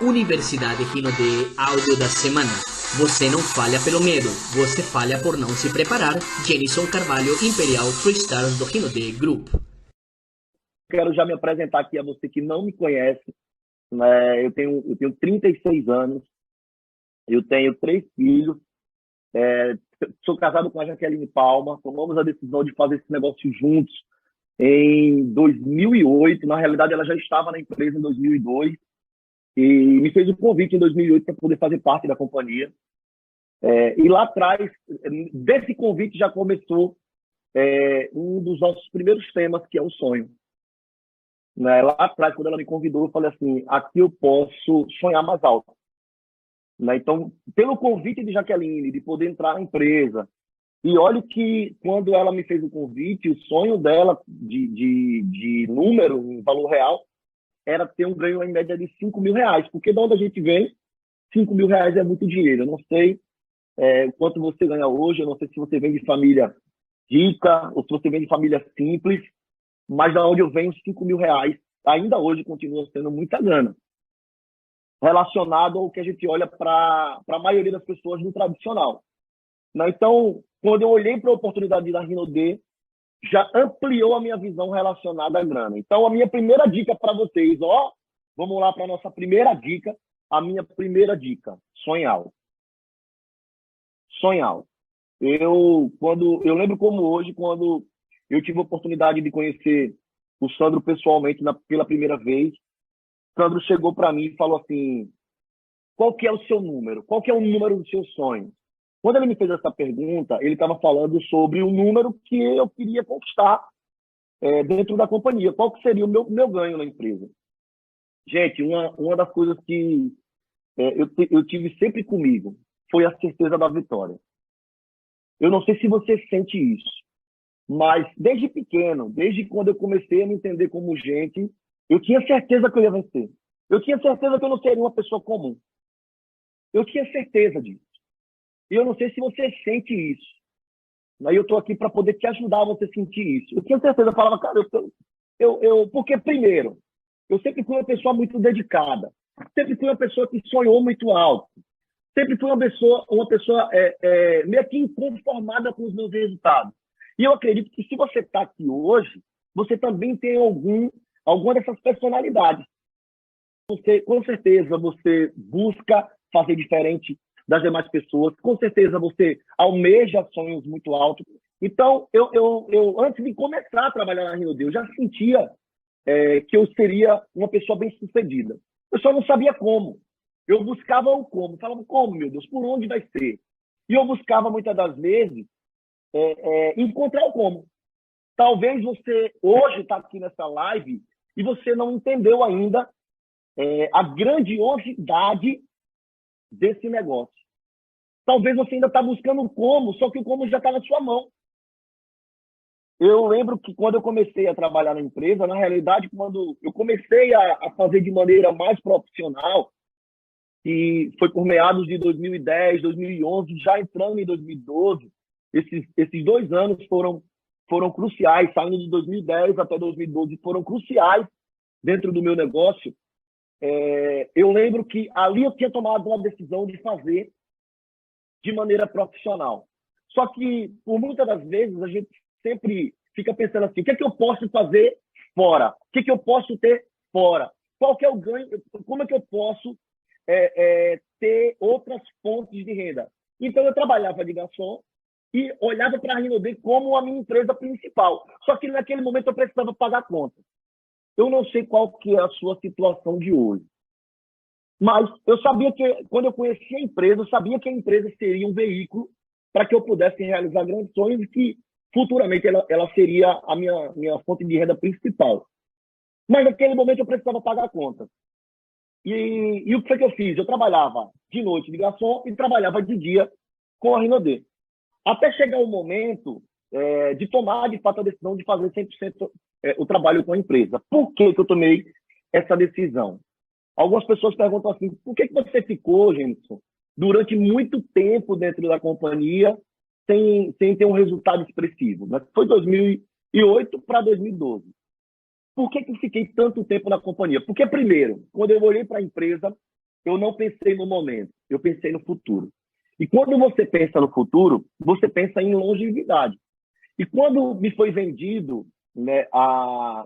Universidade Rino de Áudio da Semana. Você não falha pelo medo, você falha por não se preparar. Jenison Carvalho, Imperial 3 Stars do Rino de Group. Quero já me apresentar aqui a você que não me conhece. Né? Eu tenho 36 anos, eu tenho 3 filhos, sou casado com a Jaqueline Palma, tomamos a decisão de fazer esse negócio juntos em 2008. Na realidade, ela já estava na empresa em 2002 e me fez o convite em 2008 para poder fazer parte da companhia. E lá atrás, desse convite já começou um dos nossos primeiros temas, que é o sonho. Né? Lá atrás, quando ela me convidou, eu falei assim, aqui eu posso sonhar mais alto. Né? Então, pelo convite de Jaqueline, de poder entrar na empresa, e olha que quando ela me fez o convite, o sonho dela de número, em valor real, era ter um ganho em média de R$ 5.000, porque de onde a gente vem, R$ 5.000 é muito dinheiro. Eu não sei quanto você ganha hoje, eu não sei se você vem de família rica ou se você vem de família simples, mas da onde eu venho, R$ 5.000 ainda hoje continua sendo muita grana, relacionado ao que a gente olha para a maioria das pessoas no tradicional. Né? Então, quando eu olhei para a oportunidade da Rinode, já ampliou a minha visão relacionada à grana. Então, a minha primeira dica para vocês, vamos lá para a nossa primeira dica. A minha primeira dica, sonhar. Sonhar. Eu lembro como hoje, quando eu tive a oportunidade de conhecer o Sandro pessoalmente pela primeira vez, Sandro chegou para mim e falou assim, qual que é o seu número? Qual que é o número do seu sonho? Quando ele me fez essa pergunta, ele estava falando sobre o número que eu queria conquistar dentro da companhia. Qual que seria o meu ganho na empresa? Gente, uma das coisas que eu tive sempre comigo foi a certeza da vitória. Eu não sei se você sente isso, mas desde pequeno, desde quando eu comecei a me entender como gente, eu tinha certeza que eu ia vencer. Eu tinha certeza que eu não seria uma pessoa comum. Eu tinha certeza disso. E eu não sei se você sente isso. Aí eu estou aqui para poder te ajudar a você sentir isso. Eu tinha certeza, eu falava, cara, porque primeiro, eu sempre fui uma pessoa muito dedicada. Sempre fui uma pessoa que sonhou muito alto. Sempre fui uma pessoa meio que inconformada com os meus resultados. E eu acredito que se você está aqui hoje, você também tem alguma dessas personalidades. Com certeza, você busca fazer diferente das demais pessoas. Com certeza, você almeja sonhos muito altos. Então, eu antes de começar a trabalhar na Rinode, eu já sentia que eu seria uma pessoa bem-sucedida. Eu só não sabia como. Eu buscava o como. Falava, como, meu Deus? Por onde vai ser? E eu buscava, muitas das vezes, encontrar o como. Talvez você hoje está aqui nessa live e você não entendeu ainda a grandiosidade desse negócio. Talvez você ainda está buscando o como, só que o como já está na sua mão. Eu lembro que quando eu comecei a trabalhar na empresa, na realidade, quando eu comecei a fazer de maneira mais profissional, e foi por meados de 2010, 2011, já entrando em 2012, esses 2 anos foram cruciais, saindo de 2010 até 2012, foram cruciais dentro do meu negócio. Eu lembro que ali eu tinha tomado uma decisão de fazer de maneira profissional. Só que, por muitas das vezes, a gente sempre fica pensando assim, o que é que eu posso fazer fora? O que é que eu posso ter fora? Qual que é o ganho? Como é que eu posso ter outras fontes de renda? Então, eu trabalhava de garçom e olhava para a Rinode como a minha empresa principal. Só que, naquele momento, eu precisava pagar conta. Eu não sei qual que é a sua situação de hoje. Mas eu sabia que, quando eu conheci a empresa, eu sabia que a empresa seria um veículo para que eu pudesse realizar grandes sonhos e que, futuramente, ela seria a minha fonte de renda principal. Mas, naquele momento, eu precisava pagar a conta. E o que foi que eu fiz? Eu trabalhava de noite de garçom e trabalhava de dia com a Rinode. Até chegar o momento de tomar, de fato, a decisão de fazer 100% o trabalho com a empresa. Por que eu tomei essa decisão? Algumas pessoas perguntam assim, por que você ficou, Jenison, durante muito tempo dentro da companhia sem ter um resultado expressivo? Mas foi 2008 para 2012. Por que eu fiquei tanto tempo na companhia? Porque, primeiro, quando eu olhei para a empresa, eu não pensei no momento, eu pensei no futuro. E quando você pensa no futuro, você pensa em longevidade. E quando me foi vendido, né, a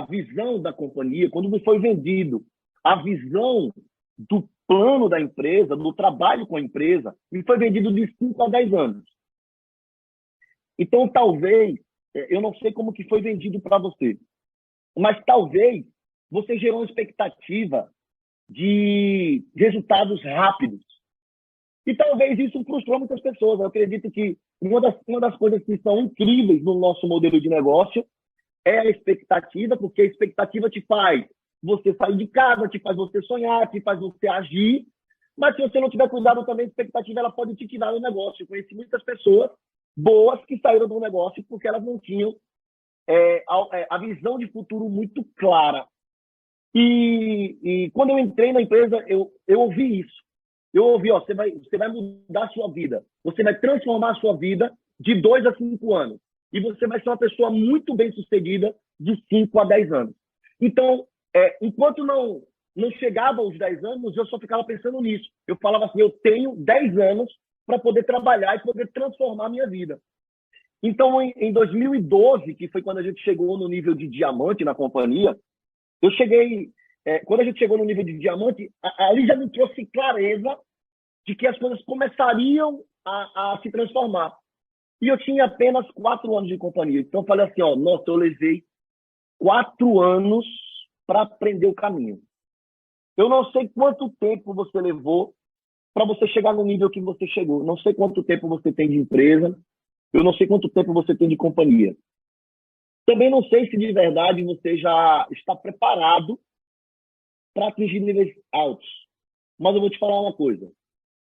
visão da companhia, quando me foi vendido a visão do plano da empresa, do trabalho com a empresa, me foi vendido de 5 a 10 anos. Então, talvez, eu não sei como que foi vendido para você, mas talvez você gerou uma expectativa de resultados rápidos. E talvez isso frustrou muitas pessoas. Eu acredito que uma das coisas que são incríveis no nosso modelo de negócio é a expectativa, porque a expectativa te faz você sair de casa, te faz você sonhar, te faz você agir. Mas se você não tiver cuidado também, a expectativa ela pode te tirar do negócio. Eu conheci muitas pessoas boas que saíram do negócio porque elas não tinham a visão de futuro muito clara. E quando eu entrei na empresa, eu ouvi isso. Eu ouvi, ó, você vai mudar a sua vida. Você vai transformar a sua vida de 2 a 5 anos. E você vai ser uma pessoa muito bem-sucedida de 5 a 10 anos. Então, enquanto não chegava aos 10 anos, eu só ficava pensando nisso. Eu falava assim, eu tenho 10 anos para poder trabalhar e poder transformar a minha vida. Então, em 2012, que foi quando a gente chegou no nível de diamante na companhia, eu cheguei... quando a gente chegou no nível de diamante, ali já me trouxe clareza de que as coisas começariam a se transformar. E eu tinha apenas 4 anos de companhia. Então, eu falei assim, ó, nossa, eu levei 4 anos para aprender o caminho. Eu não sei quanto tempo você levou para você chegar no nível que você chegou. Não sei quanto tempo você tem de empresa. Eu não sei quanto tempo você tem de companhia. Também não sei se de verdade você já está preparado para atingir níveis altos. Mas eu vou te falar uma coisa.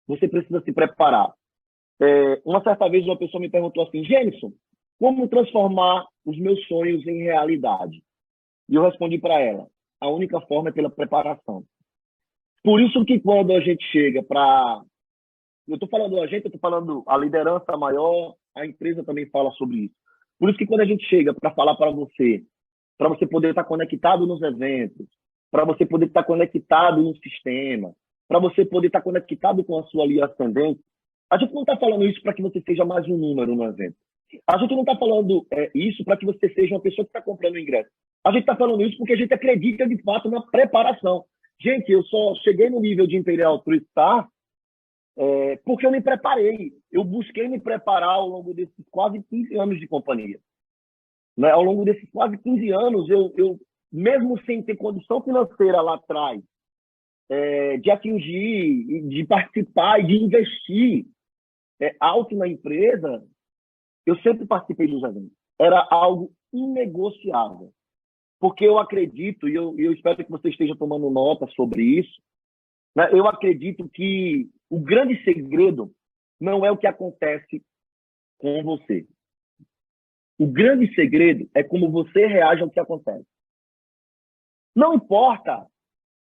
Você precisa se preparar. Uma certa vez uma pessoa me perguntou assim, Jenison, como transformar os meus sonhos em realidade? E eu respondi para ela, a única forma é pela preparação. Por isso que quando a gente chega para... Eu estou falando a gente, eu estou falando a liderança maior, a empresa também fala sobre isso. Por isso que quando a gente chega para falar para você poder estar conectado nos eventos, para você poder estar conectado no sistema, para você poder estar conectado com a sua linha ascendente, a gente não está falando isso para que você seja mais um número no evento. A gente não está falando isso para que você seja uma pessoa que está comprando o ingresso. A gente está falando isso porque a gente acredita, de fato, na preparação. Gente, eu só cheguei no nível de Imperial 3-Star porque eu me preparei. Eu busquei me preparar ao longo desses quase 15 anos de companhia. Né? Ao longo desses quase 15 anos, eu mesmo sem ter condição financeira lá atrás, de atingir, de participar e de investir alto na empresa, eu sempre participei dos eventos. Era algo inegociável. Porque eu acredito, e eu espero que você esteja tomando nota sobre isso, né? Eu acredito que o grande segredo não é o que acontece com você. O grande segredo é como você reage ao que acontece. Não importa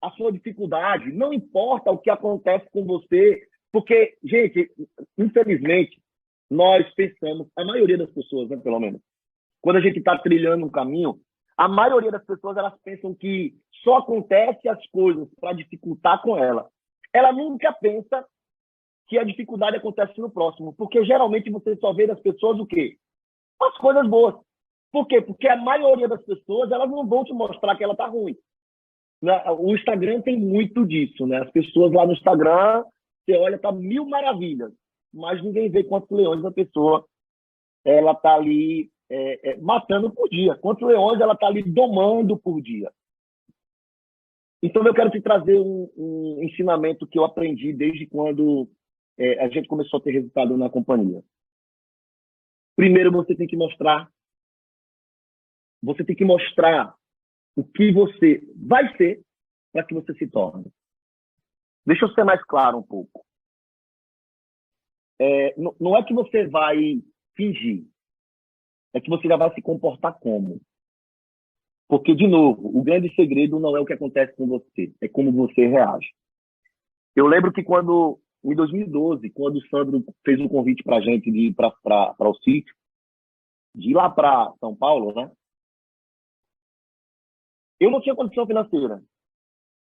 a sua dificuldade, não importa o que acontece com você, porque, gente, infelizmente, nós pensamos, a maioria das pessoas, né, pelo menos, quando a gente está trilhando um caminho, a maioria das pessoas elas pensam que só acontece as coisas para dificultar com ela. Ela nunca pensa que a dificuldade acontece no próximo, porque geralmente você só vê das pessoas o quê? As coisas boas. Por quê? Porque a maioria das pessoas elas não vão te mostrar que ela está ruim. O Instagram tem muito disso, né? As pessoas lá no Instagram, você olha, tá mil maravilhas, mas ninguém vê quantos leões a pessoa ela tá ali matando por dia, quantos leões ela tá ali domando por dia. Então eu quero te trazer um ensinamento que eu aprendi desde quando a gente começou a ter resultado na companhia. Primeiro você tem que mostrar o que você vai ser para que você se torne. Deixa eu ser mais claro um pouco. Não é que você vai fingir, é que você já vai se comportar como. Porque, de novo, o grande segredo não é o que acontece com você, é como você reage. Eu lembro que em 2012, quando o Sandro fez um convite para a gente de ir para o sítio, de ir lá para São Paulo, né? Eu não tinha condição financeira.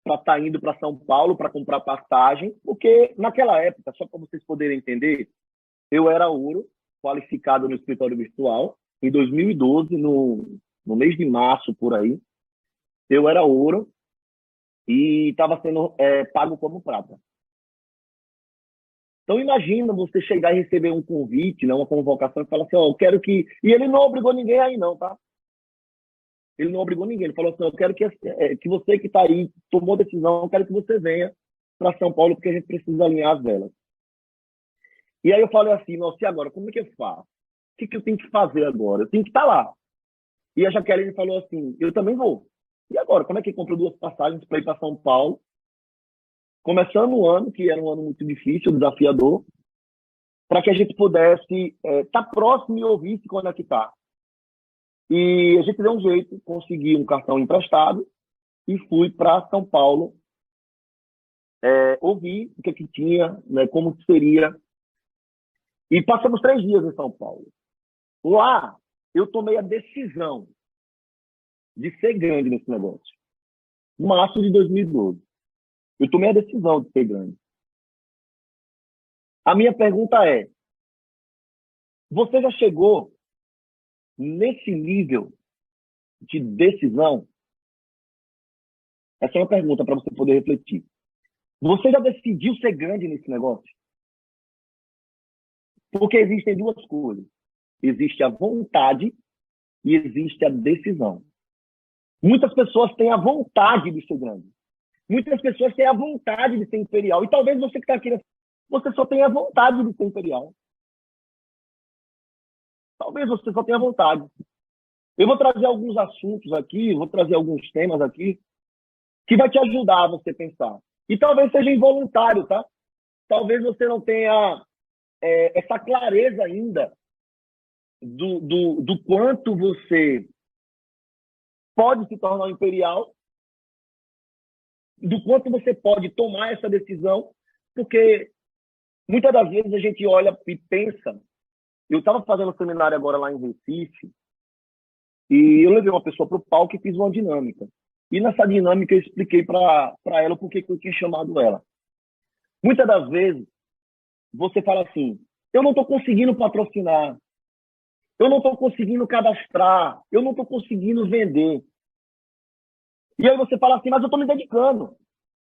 para estar indo para São Paulo para comprar passagem, porque naquela época, só para vocês poderem entender, eu era ouro, qualificado no escritório virtual, em 2012, no mês de março, por aí, eu era ouro e estava sendo pago como prata. Então, imagina você chegar e receber um convite, né, uma convocação, e falar assim, ó, eu quero que... E ele não obrigou ninguém aí, não, tá? Ele não obrigou ninguém. Ele falou assim, eu quero que você que está aí, tomou decisão, eu quero que você venha para São Paulo, porque a gente precisa alinhar as velas. E aí eu falei assim, nossa, e agora? Como é que eu faço? O que eu tenho que fazer agora? Eu tenho que estar lá. E a Jaqueline falou assim, eu também vou. E agora? Como é que eu compro 2 passagens para ir para São Paulo? Começando o ano, que era um ano muito difícil, desafiador, para que a gente pudesse estar próximo e ouvir se conectar. E a gente deu um jeito, consegui um cartão emprestado e fui para São Paulo ouvir o que tinha, né, como seria. E passamos 3 dias em São Paulo. Lá, eu tomei a decisão de ser grande nesse negócio. Em março de 2012. Eu tomei a decisão de ser grande. A minha pergunta é, você já chegou nesse nível de decisão? Essa é uma pergunta para você poder refletir. Você já decidiu ser grande nesse negócio? Porque existem 2 coisas. Existe a vontade e existe a decisão. Muitas pessoas têm a vontade de ser grande. Muitas pessoas têm a vontade de ser imperial. E talvez você que está aqui, você só tenha a vontade de ser imperial. Talvez você só tenha vontade. Eu vou trazer alguns assuntos aqui, vou trazer alguns temas aqui, que vai te ajudar a você pensar. E talvez seja involuntário, tá? Talvez você não tenha essa clareza ainda do quanto você pode se tornar um imperial, do quanto você pode tomar essa decisão, porque muitas das vezes a gente olha e pensa. Eu estava fazendo um seminário agora lá em Recife e eu levei uma pessoa para o palco e fiz uma dinâmica. E nessa dinâmica eu expliquei para ela por que eu tinha chamado ela. Muitas das vezes você fala assim, eu não estou conseguindo patrocinar, eu não estou conseguindo cadastrar, eu não estou conseguindo vender. E aí você fala assim, mas eu estou me dedicando.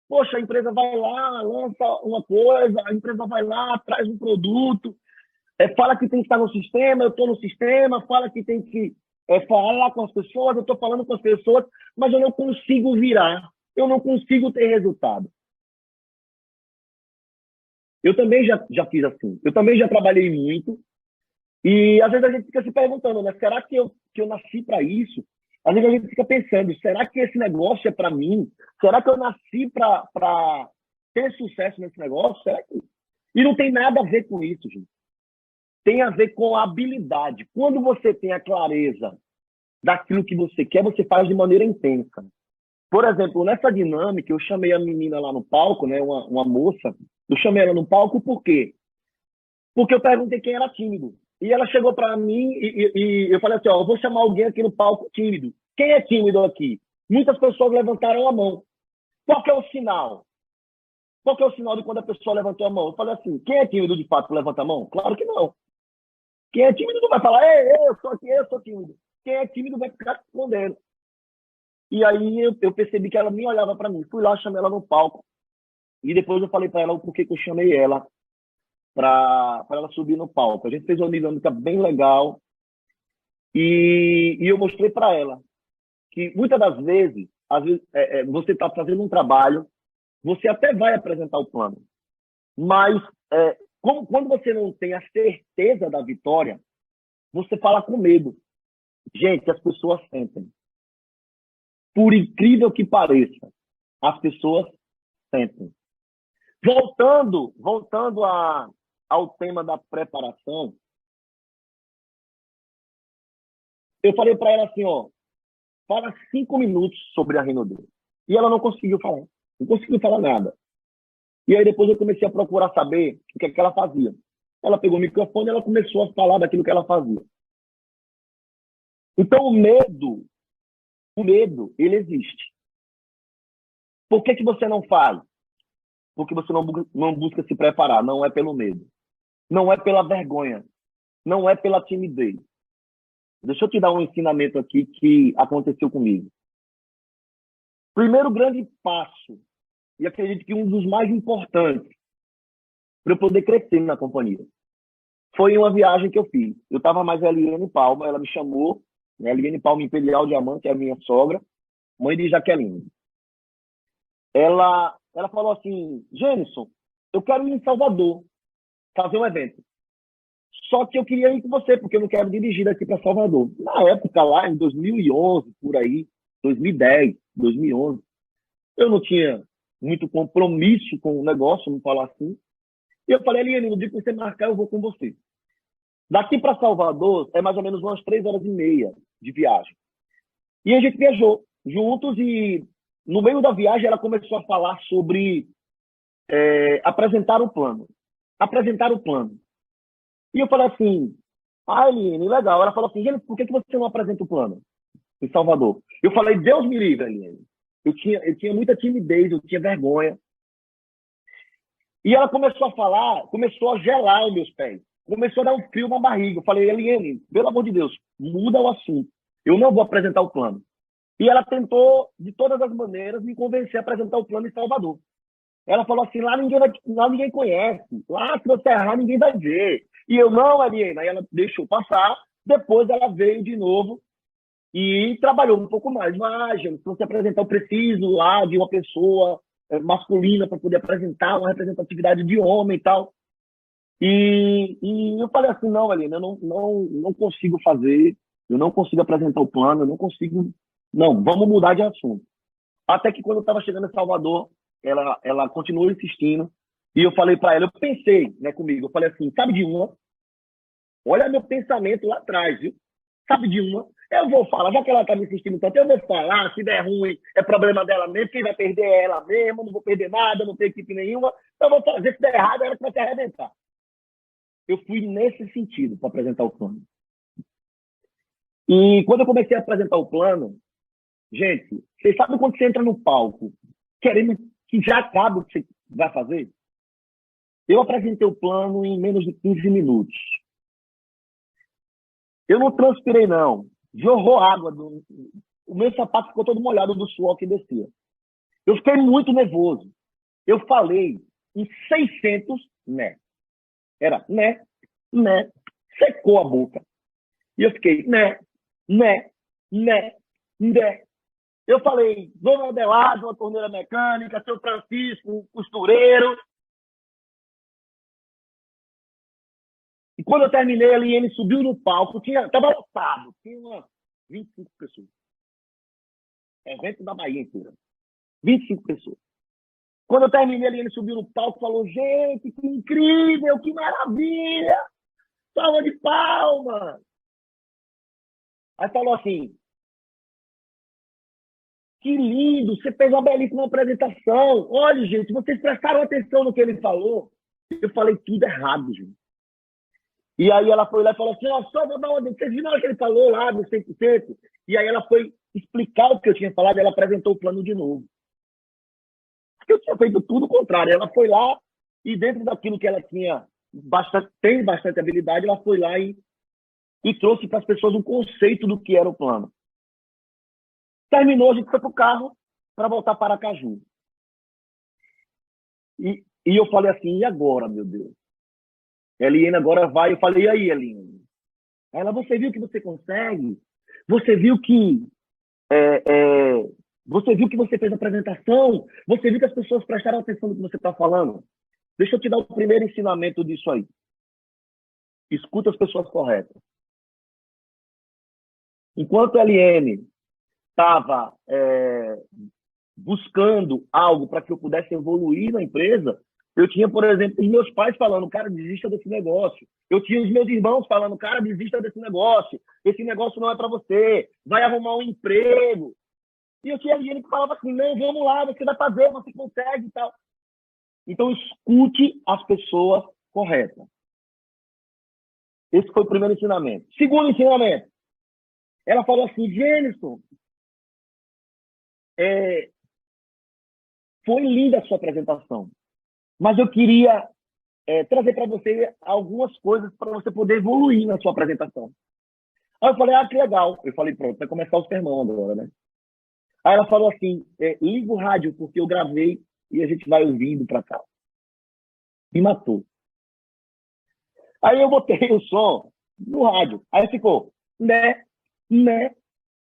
Poxa, a empresa vai lá, lança uma coisa, a empresa vai lá, traz um produto, fala que tem que estar no sistema, eu estou no sistema, fala que tem que falar com as pessoas, eu estou falando com as pessoas, mas eu não consigo virar, eu não consigo ter resultado. Eu também já fiz assim, eu também já trabalhei muito, e às vezes a gente fica se perguntando, né, será que eu nasci para isso? Às vezes a gente fica pensando, será que esse negócio é para mim? Será que eu nasci para ter sucesso nesse negócio? Será que... E não tem nada a ver com isso, gente. Tem a ver com a habilidade. Quando você tem a clareza daquilo que você quer, você faz de maneira intensa. Por exemplo, nessa dinâmica, eu chamei a menina lá no palco, né, uma moça, eu chamei ela no palco por quê? Porque eu perguntei quem era tímido. E ela chegou para mim e eu falei assim, ó, eu vou chamar alguém aqui no palco tímido. Quem é tímido aqui? Muitas pessoas levantaram a mão. Qual que é o sinal? Qual que é o sinal de quando a pessoa levantou a mão? Eu falei assim, quem é tímido de fato levanta a mão? Claro que não. Quem é tímido não vai falar, eu sou aqui, eu sou tímido. Quem é tímido vai ficar escondendo. E aí eu percebi que ela nem olhava para mim. Fui lá, chamei ela no palco. E depois eu falei para ela o porquê que eu chamei ela para ela subir no palco. A gente fez uma dinâmica bem legal. E eu mostrei para ela que muitas das vezes, às vezes você está fazendo um trabalho, você até vai apresentar o plano. Mas quando você não tem a certeza da vitória, você fala com medo. Gente, as pessoas sentem. Por incrível que pareça, as pessoas sentem. Voltando ao tema da preparação, eu falei para ela assim, ó, fala 5 minutos sobre a Renaudê. E ela não conseguiu falar. Não conseguiu falar nada. E aí depois eu comecei a procurar saber o que ela fazia. Ela pegou o microfone e ela começou a falar daquilo que ela fazia. Então o medo, ele existe. Por que que você não faz? Porque você não busca se preparar. Não é pelo medo. Não é pela vergonha. Não é pela timidez. Deixa eu te dar um ensinamento aqui que aconteceu comigo. Primeiro grande passo, e acredito que um dos mais importantes para eu poder crescer na companhia, foi uma viagem que eu fiz. Eu estava mais a Eliane Palma, ela me chamou, né? Eliane Palma Imperial Diamante, é a minha sogra, mãe de Jaqueline. Ela falou assim, Jenison, eu quero ir em Salvador, fazer um evento. Só que eu queria ir com você, porque eu não quero dirigir daqui para Salvador. Na época lá, em 2011, por aí, 2010, 2011, eu não tinha muito compromisso com o negócio, vamos falar assim. E eu falei, Eliane, no dia que você marcar, eu vou com você. Daqui para Salvador é mais ou menos umas 3 horas e meia de viagem. E a gente viajou juntos e no meio da viagem ela começou a falar sobre apresentar o plano. Apresentar o plano. E eu falei assim, Eliane, legal. Ela falou assim, gente, por que você não apresenta o plano em Salvador? Eu falei, Deus me livre, Eliane. Eu tinha muita timidez, eu tinha vergonha. E ela começou a falar, começou a gelar os meus pés. Começou a dar um frio na barriga. Eu falei, Eliane, pelo amor de Deus, muda o assunto. Eu não vou apresentar o plano. E ela tentou, de todas as maneiras, me convencer a apresentar o plano em Salvador. Ela falou assim, lá ninguém conhece. Lá, se você errar, ninguém vai ver. E eu, não, Eliane. Aí ela deixou passar. Depois ela veio de novo e trabalhou um pouco mais. Mas, se você apresentar, eu preciso lá de uma pessoa masculina para poder apresentar uma representatividade de homem e tal. E eu falei assim, não, Eliane, eu não consigo fazer, eu não consigo apresentar o plano, eu não consigo... Não, vamos mudar de assunto. Até que quando eu estava chegando em Salvador, ela continuou insistindo. E eu falei para ela, eu pensei, né, comigo, eu falei assim, sabe de uma? Olha meu pensamento lá atrás, viu? Sabe de uma? Eu vou falar, já que ela está me insistindo tanto, eu vou falar, se der ruim, é problema dela mesmo, quem vai perder é ela mesma, não vou perder nada, não tenho equipe nenhuma, eu vou fazer, se der errado, ela que vai se arrebentar. Eu fui nesse sentido para apresentar o plano. E quando eu comecei a apresentar o plano, gente, vocês sabem quando você entra no palco, querendo que já acabe o que você vai fazer? Eu apresentei o plano em menos de 15 minutos. Eu não transpirei, não. Jorrou água. O meu sapato ficou todo molhado do suor que descia. Eu fiquei muito nervoso. Eu falei em 600 né. Era né, né. Secou a boca. E eu fiquei né, né, né, né. Eu falei, Dona Adelardo, uma torneira mecânica, seu Francisco, um costureiro. E quando eu terminei ali, ele subiu no palco, estava lotado, tinha umas 25 pessoas. Evento da Bahia inteira. 25 pessoas. Quando eu terminei ali, ele subiu no palco e falou, gente, que incrível, que maravilha! Salva de palmas! Aí falou assim, que lindo, você fez uma belíssima apresentação. Olha, gente, vocês prestaram atenção no que ele falou? Eu falei tudo errado, gente. E aí ela foi lá e falou assim, só vou dar uma... Vocês viram o que ele falou lá no 100%? E aí ela foi explicar o que eu tinha falado e ela apresentou o plano de novo. Porque eu tinha feito tudo o contrário. Ela foi lá e dentro daquilo que ela tinha tem bastante habilidade, ela foi lá e trouxe para as pessoas um conceito do que era o plano. Terminou, a gente foi para o carro para voltar para Aracaju. E eu falei assim, e agora, meu Deus? Eliane agora vai. Eu falei, e aí, Eliane? Ela, você viu que você consegue? Você viu que você viu que você fez a apresentação? Você viu que as pessoas prestaram atenção no que você está falando? Deixa eu te dar o primeiro ensinamento disso aí. Escuta as pessoas corretas. Enquanto a Eliane estava buscando algo para que eu pudesse evoluir na empresa, eu tinha, por exemplo, os meus pais falando, cara, desista desse negócio. Eu tinha os meus irmãos falando, cara, desista desse negócio. Esse negócio não é para você. Vai arrumar um emprego. E eu tinha gente que falava assim, não, vamos lá, você vai fazer, você consegue e tal. Então, escute as pessoas corretas. Esse foi o primeiro ensinamento. Segundo ensinamento. Ela falou assim, Jenison, foi linda a sua apresentação, mas eu queria trazer para você algumas coisas para você poder evoluir na sua apresentação. Aí eu falei, que legal. Eu falei, pronto, vai começar o sermão agora, né? Aí ela falou assim, liga o rádio, porque eu gravei e a gente vai ouvindo para cá. Me matou. Aí eu botei o som no rádio. Aí ficou, né, né,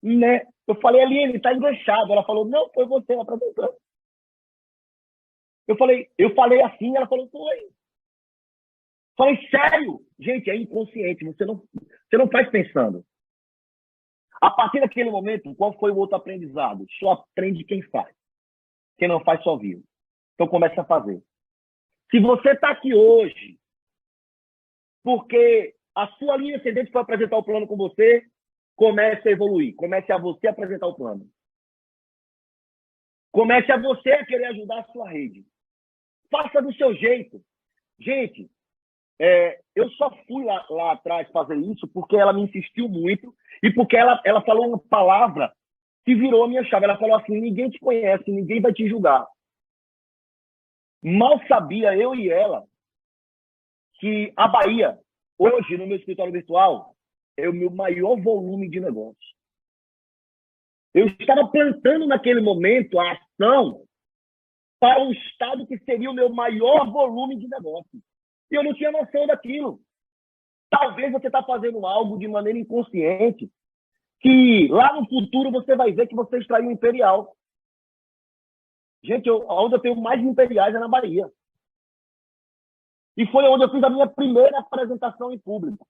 né. Eu falei, Eliane, tá enganchado. Ela falou, não, foi você apresentando. Eu falei assim, ela falou, foi. Falei, sério? Gente, é inconsciente, você não faz pensando. A partir daquele momento, qual foi o outro aprendizado? Só aprende quem faz. Quem não faz, só viu. Então, começa a fazer. Se você está aqui hoje, porque a sua linha ascendente foi apresentar o plano com você, comece a evoluir. Comece a você apresentar o plano. Comece a você a querer ajudar a sua rede. Faça do seu jeito. Gente, eu só fui lá atrás fazer isso porque ela me insistiu muito e porque ela falou uma palavra que virou a minha chave. Ela falou assim, ninguém te conhece, ninguém vai te julgar. Mal sabia eu e ela que a Bahia, hoje, no meu escritório virtual, é o meu maior volume de negócio. Eu estava plantando naquele momento a ação para um estado que seria o meu maior volume de negócio. E eu não tinha noção daquilo. Talvez você está fazendo algo de maneira inconsciente, que lá no futuro você vai ver que você extraiu um imperial. Gente, onde eu tenho mais imperiais é na Bahia. E foi onde eu fiz a minha primeira apresentação em público.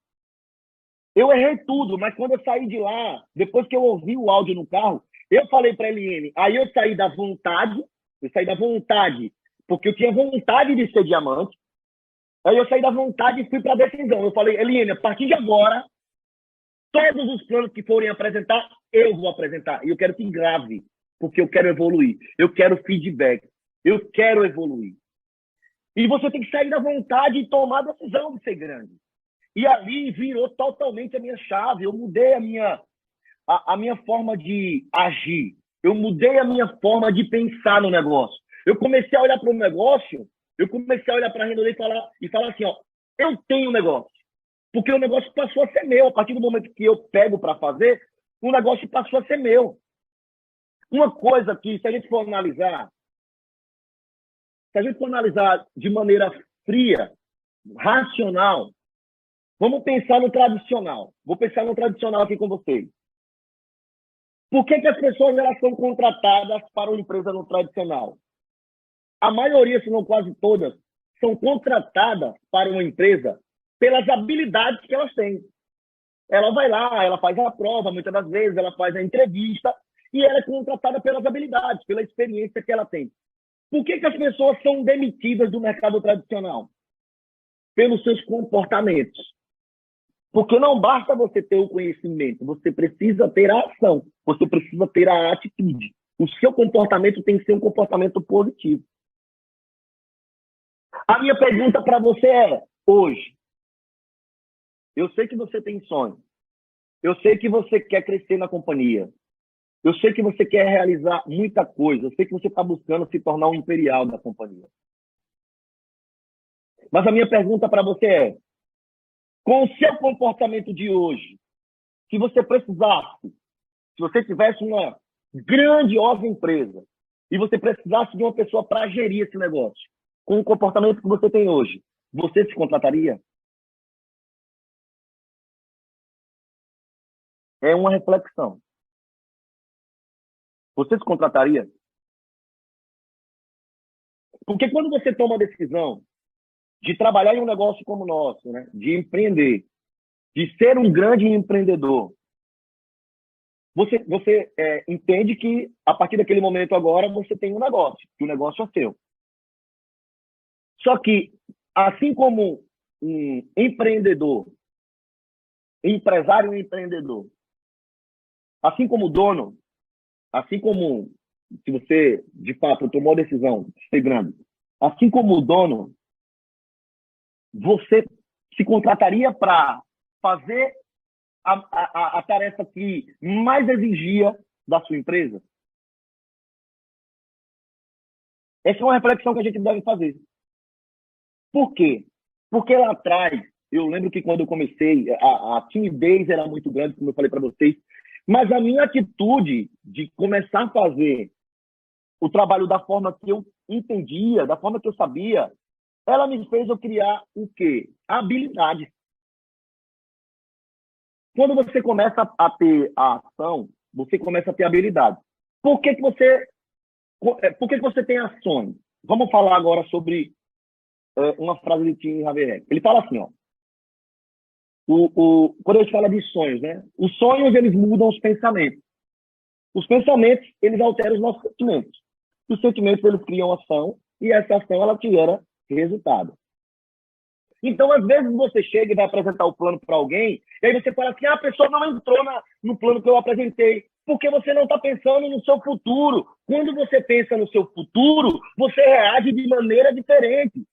Eu errei tudo, mas quando eu saí de lá, depois que eu ouvi o áudio no carro, eu falei para a Eliane, aí eu saí da vontade, porque eu tinha vontade de ser diamante, aí eu saí da vontade e fui para a decisão. Eu falei, Eliane, a partir de agora, todos os planos que forem apresentar, eu vou apresentar. E eu quero que grave, porque eu quero evoluir. Eu quero feedback. Eu quero evoluir. E você tem que sair da vontade e tomar a decisão de ser grande. E ali virou totalmente a minha chave. Eu mudei a minha forma de agir. Eu mudei a minha forma de pensar no negócio. Eu comecei a olhar para o negócio, eu comecei a olhar para a renda e falar assim, eu tenho um negócio. Porque o negócio passou a ser meu. A partir do momento que eu pego para fazer, o negócio passou a ser meu. Uma coisa que, se a gente for analisar de maneira fria, racional, vamos pensar no tradicional. Vou pensar no tradicional aqui com vocês. Por que as pessoas elas são contratadas para uma empresa no tradicional? A maioria, se não quase todas, são contratadas para uma empresa pelas habilidades que elas têm. Ela vai lá, ela faz a prova, muitas das vezes, ela faz a entrevista e ela é contratada pelas habilidades, pela experiência que ela tem. Por que as pessoas são demitidas do mercado tradicional? Pelos seus comportamentos. Porque não basta você ter o conhecimento, você precisa ter a ação, você precisa ter a atitude. O seu comportamento tem que ser um comportamento positivo. A minha pergunta para você é, hoje, eu sei que você tem sonho, eu sei que você quer crescer na companhia, eu sei que você quer realizar muita coisa, eu sei que você está buscando se tornar um imperial da companhia. Mas a minha pergunta para você é, com o seu comportamento de hoje, se você precisasse, se você tivesse uma grandiosa empresa e você precisasse de uma pessoa para gerir esse negócio, com o comportamento que você tem hoje, você se contrataria? É uma reflexão. Você se contrataria? Porque quando você toma a decisão de trabalhar em um negócio como o nosso, né, de empreender, de ser um grande empreendedor, você entende que, a partir daquele momento agora, você tem um negócio, que o negócio é seu. Só que, assim como um empreendedor, empresário e empreendedor, assim como dono, assim como, se você, de fato, tomou a decisão de ser grande, assim como o dono, você se contrataria para fazer a tarefa que mais exigia da sua empresa? Essa é uma reflexão que a gente deve fazer. Por quê? Porque lá atrás, eu lembro que quando eu comecei, a timidez era muito grande, como eu falei para vocês, mas a minha atitude de começar a fazer o trabalho da forma que eu entendia, da forma que eu sabia, ela me fez eu criar o quê? Habilidade. Quando você começa a ter a ação, você começa a ter habilidade. Por que que você tem ações? Vamos falar agora sobre uma frase de Tim Haverheck. Ele fala assim, ó, quando a gente fala de sonhos, né? Os sonhos, eles mudam os pensamentos. Os pensamentos, eles alteram os nossos sentimentos. Os sentimentos, eles criam ação, e essa ação, ela gera resultado. Então, às vezes, você chega e vai apresentar o plano para alguém, e aí você fala assim, a pessoa não entrou no plano que eu apresentei, porque você não está pensando no seu futuro. Quando você pensa no seu futuro, você reage de maneira diferente.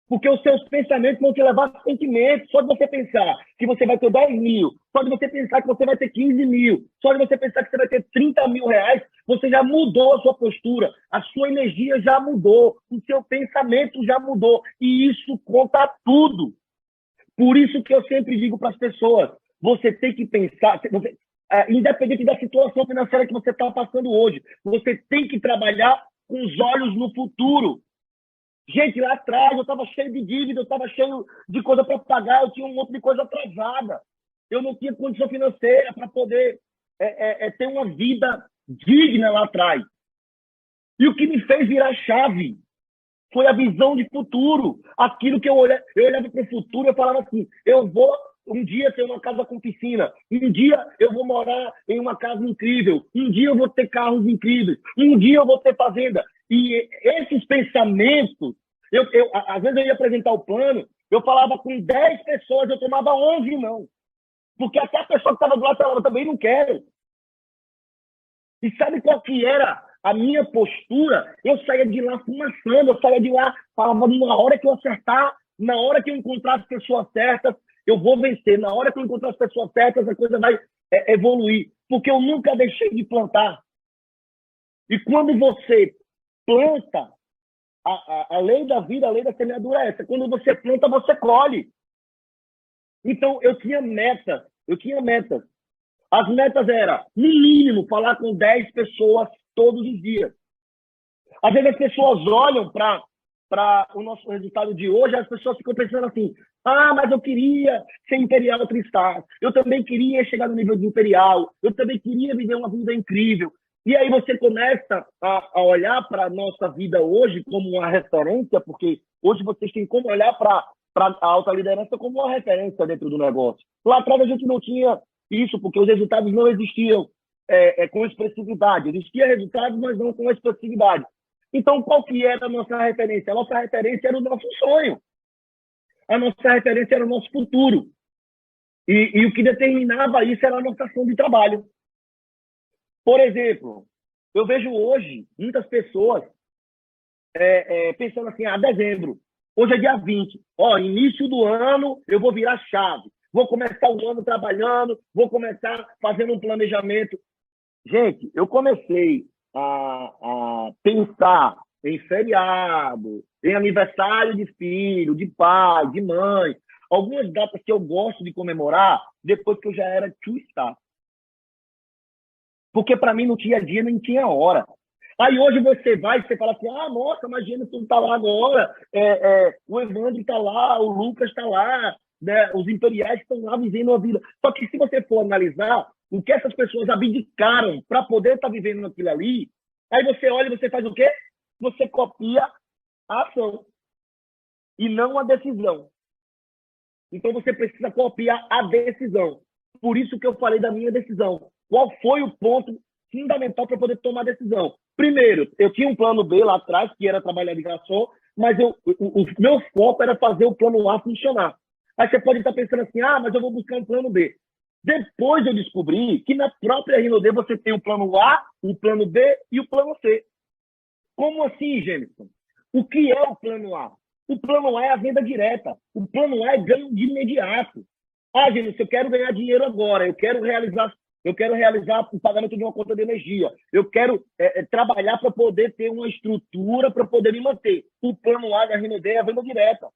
Porque os seus pensamentos vão te levar a sentimentos. Só de você pensar que você vai ter 10 mil, só de você pensar que você vai ter 15 mil, só de você pensar que você vai ter 30 mil reais, você já mudou a sua postura, a sua energia já mudou, o seu pensamento já mudou. E isso conta tudo. Por isso que eu sempre digo para as pessoas, você tem que pensar, independente da situação financeira que você está passando hoje, você tem que trabalhar com os olhos no futuro. Gente, lá atrás eu estava cheio de dívida, eu estava cheio de coisa para pagar, eu tinha um monte de coisa atrasada. Eu não tinha condição financeira para poder ter uma vida digna lá atrás. E o que me fez virar chave foi a visão de futuro. Aquilo que eu olhava para o futuro, eu falava assim, eu vou um dia ter uma casa com piscina, um dia eu vou morar em uma casa incrível, um dia eu vou ter carros incríveis, um dia eu vou ter fazenda. E esses pensamentos, às vezes eu ia apresentar o plano, eu falava com 10 pessoas, eu tomava 11 não. Porque até a pessoa que estava do lado falava, também não quero. E sabe qual que era a minha postura? Eu saía de lá fumaçando, eu saía de lá, falava, na hora que eu acertar, na hora que eu encontrar as pessoas certas, eu vou vencer. Na hora que eu encontrar as pessoas certas, a coisa vai evoluir. Porque eu nunca deixei de plantar. E quando você planta, a lei da vida, a lei da semeadura é essa. Quando você planta, você colhe. Então, eu tinha metas. As metas eram, no mínimo, falar com 10 pessoas todos os dias. Às vezes as pessoas olham para o nosso resultado de hoje, as pessoas ficam pensando assim, mas eu queria ser Imperial Tristar, eu também queria chegar no nível de Imperial, eu também queria viver uma vida incrível. E aí você começa a olhar para a nossa vida hoje como uma referência, porque hoje vocês têm como olhar para a alta liderança como uma referência dentro do negócio. Lá atrás a gente não tinha isso, porque os resultados não existiam com expressividade. Existiam resultados, mas não com expressividade. Então, qual que era a nossa referência? A nossa referência era o nosso sonho. A nossa referência era o nosso futuro. E o que determinava isso era a nossa ação de trabalho. Por exemplo, eu vejo hoje muitas pessoas pensando assim, dezembro, hoje é dia 20, início do ano eu vou virar chave, vou começar o ano trabalhando, vou começar fazendo um planejamento. Gente, eu comecei a pensar em feriado, em aniversário de filho, de pai, de mãe, algumas datas que eu gosto de comemorar depois que eu já era two-star. Porque para mim não tinha dia nem tinha hora. Aí hoje você vai e você fala assim, nossa, imagina se não tá lá agora, o Evandro está lá, o Lucas está lá, né? Os imperiais estão lá vivendo a vida. Só que se você for analisar o que essas pessoas abdicaram para poder estar vivendo aquilo ali, aí você olha e você faz o quê? Você copia a ação e não a decisão. Então você precisa copiar a decisão. Por isso que eu falei da minha decisão. Qual foi o ponto fundamental para poder tomar a decisão? Primeiro, eu tinha um plano B lá atrás, que era trabalhar de garçom, mas o meu foco era fazer o plano A funcionar. Aí você pode estar pensando assim, mas eu vou buscar um plano B. Depois eu descobri que na própria Rinode você tem o plano A, o plano B e o plano C. Como assim, Gênesis? O que é o plano A? O plano A é a venda direta. O plano A é ganho de imediato. Gênesis, eu quero ganhar dinheiro agora, eu quero realizar eu quero realizar o pagamento de uma conta de energia, eu quero trabalhar para poder ter uma estrutura para poder me manter. O plano A da RND é a venda direta.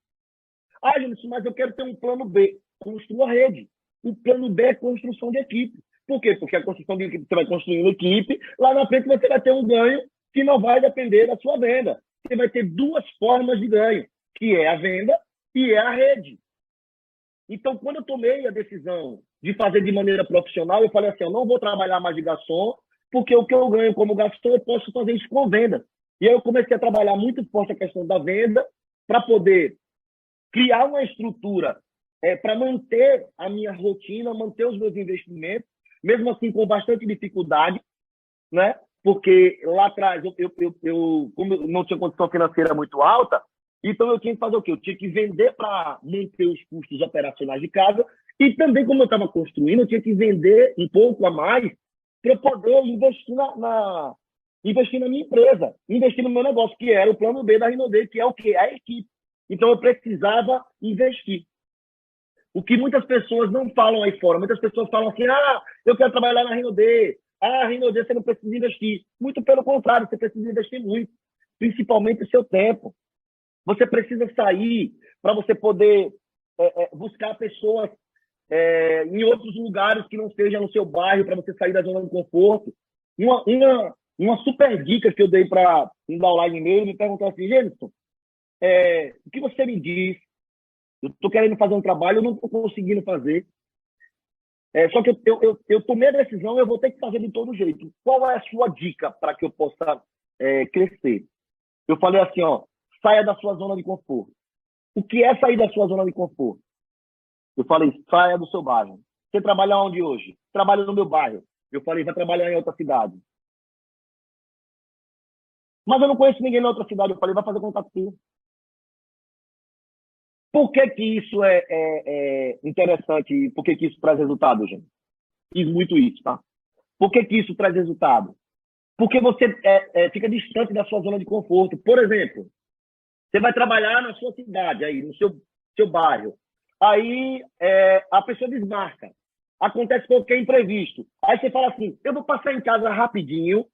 Ah, Gênesis, mas eu quero ter um plano B, construa a rede. O plano B é construção de equipe. Por quê? Porque a construção de equipe, você vai construindo equipe, lá na frente você vai ter um ganho que não vai depender da sua venda. Você vai ter duas formas de ganho, que é a venda e é a rede. Então, quando eu tomei a decisão de fazer de maneira profissional, eu falei assim, eu não vou trabalhar mais de garçom, porque o que eu ganho como garçom, eu posso fazer isso com venda. E aí eu comecei a trabalhar muito forte a questão da venda, para poder criar uma estrutura para manter a minha rotina, manter os meus investimentos, mesmo assim com bastante dificuldade, né? Porque lá atrás, como eu não tinha condição financeira muito alta, então eu tinha que fazer o quê? Eu tinha que vender para manter os custos operacionais de casa e também, como eu estava construindo, eu tinha que vender um pouco a mais para poder investir na minha empresa, investir no meu negócio, que era o plano B da Rinode, que é o quê? A equipe. Então eu precisava investir. O que muitas pessoas não falam aí fora, muitas pessoas falam assim, eu quero trabalhar na Rinode, Rinode, você não precisa investir. Muito pelo contrário, você precisa investir muito, principalmente o seu tempo. Você precisa sair para você poder buscar pessoas em outros lugares que não sejam no seu bairro, para você sair da zona de conforto. Uma super dica que eu dei para um downline e-mail, me perguntou assim, Gênesis, o que você me diz? Eu estou querendo fazer um trabalho, eu não estou conseguindo fazer. Só que eu tomei a decisão, eu vou ter que fazer de todo jeito. Qual é a sua dica para que eu possa crescer? Eu falei assim, saia da sua zona de conforto. O que é sair da sua zona de conforto? Eu falei, saia do seu bairro. Você trabalha onde hoje? Trabalho no meu bairro. Eu falei, vai trabalhar em outra cidade. Mas eu não conheço ninguém na outra cidade. Eu falei, vai fazer contato aqui. Por que que isso é interessante? Por que que isso traz resultado, gente? Fiz muito isso, tá? Por que que isso traz resultado? Porque você fica distante da sua zona de conforto. Por exemplo, você vai trabalhar na sua cidade, aí, no seu bairro. Aí a pessoa desmarca. Acontece qualquer imprevisto. Aí você fala assim, eu vou passar em casa rapidinho,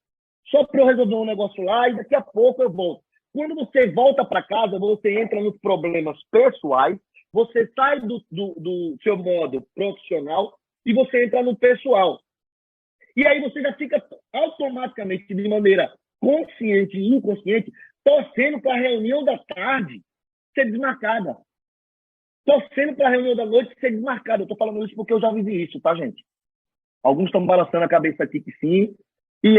só para eu resolver um negócio lá e daqui a pouco eu volto. Quando você volta para casa, você entra nos problemas pessoais, você sai do seu modo profissional e você entra no pessoal. E aí você já fica automaticamente, de maneira consciente e inconsciente, torcendo para a reunião da tarde ser desmarcada. Torcendo para a reunião da noite ser desmarcada. Eu estou falando isso porque eu já vivi isso, tá, gente? Alguns estão balançando a cabeça aqui que sim, e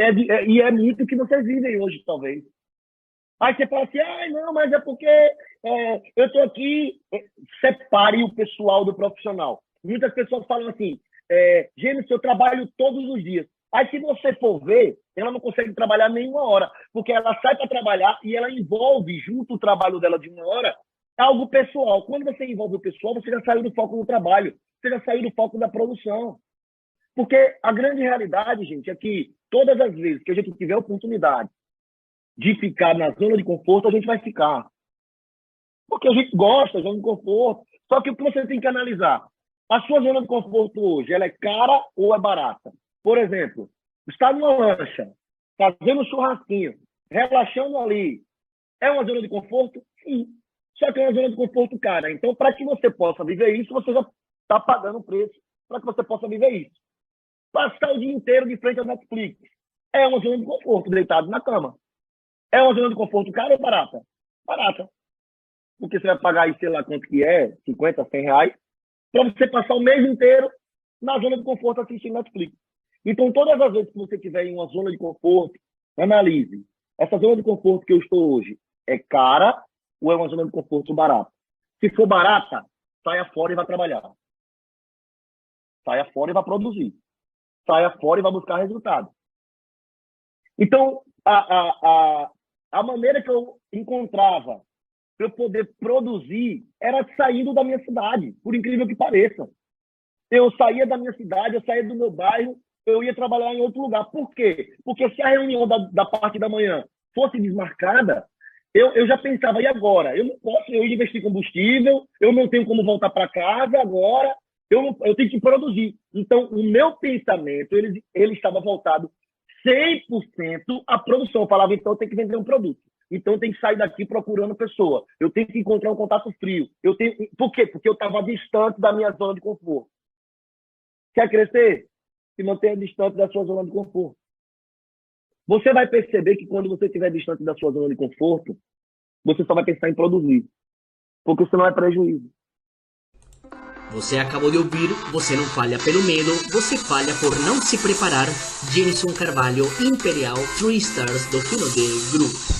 é muito o que vocês vivem hoje, talvez. Aí você fala assim, não, mas é porque eu estou aqui. Separe o pessoal do profissional. Muitas pessoas falam assim, Gênesis, eu trabalho todos os dias. Aí se você for ver, ela não consegue trabalhar nenhuma hora, porque ela sai para trabalhar e ela envolve junto o trabalho dela de uma hora algo pessoal. Quando você envolve o pessoal, você já saiu do foco do trabalho, você já saiu do foco da produção. Porque a grande realidade, gente, é que todas as vezes que a gente tiver a oportunidade de ficar na zona de conforto, a gente vai ficar. Porque a gente gosta da zona de conforto. Só que o que você tem que analisar? A sua zona de conforto hoje, ela é cara ou é barata? Por exemplo, está numa lancha, fazendo um churrasquinho, relaxando ali. É uma zona de conforto? Sim. Só que é uma zona de conforto cara. Então, para que você possa viver isso, você já está pagando o preço para que você possa viver isso. Passar o dia inteiro de frente ao Netflix. É uma zona de conforto, deitado na cama. É uma zona de conforto cara ou barata? Barata. Porque você vai pagar aí, sei lá quanto que é, 50, 100 reais, para você passar o mês inteiro na zona de conforto assistindo Netflix. Então, todas as vezes que você estiver em uma zona de conforto, analise. Essa zona de conforto que eu estou hoje é cara ou é uma zona de conforto barata? Se for barata, saia fora e vai trabalhar. Saia fora e vai produzir. Saia fora e vai buscar resultado. Então, a maneira que eu encontrava para eu poder produzir era saindo da minha cidade, por incrível que pareça. Eu saía da minha cidade, eu saía do meu bairro, eu ia trabalhar em outro lugar. Por quê? Porque se a reunião da parte da manhã fosse desmarcada, eu já pensava, e agora? Eu não posso investir combustível, eu não tenho como voltar para casa agora, eu tenho que produzir. Então, o meu pensamento, ele estava voltado 100% à produção. Eu falava, então eu tenho que vender um produto. Então eu tenho que sair daqui procurando pessoa. Eu tenho que encontrar um contato frio. Por quê? Porque eu estava distante da minha zona de conforto. Quer crescer? Se mantenha distante da sua zona de conforto. Você vai perceber que quando você estiver distante da sua zona de conforto, você só vai pensar em produzir. Porque senão é prejuízo. Você acabou de ouvir Você Não Falha Pelo Medo, Você Falha Por Não Se Preparar, Jenison Carvalho, Imperial 3 Stars do Rinode Group.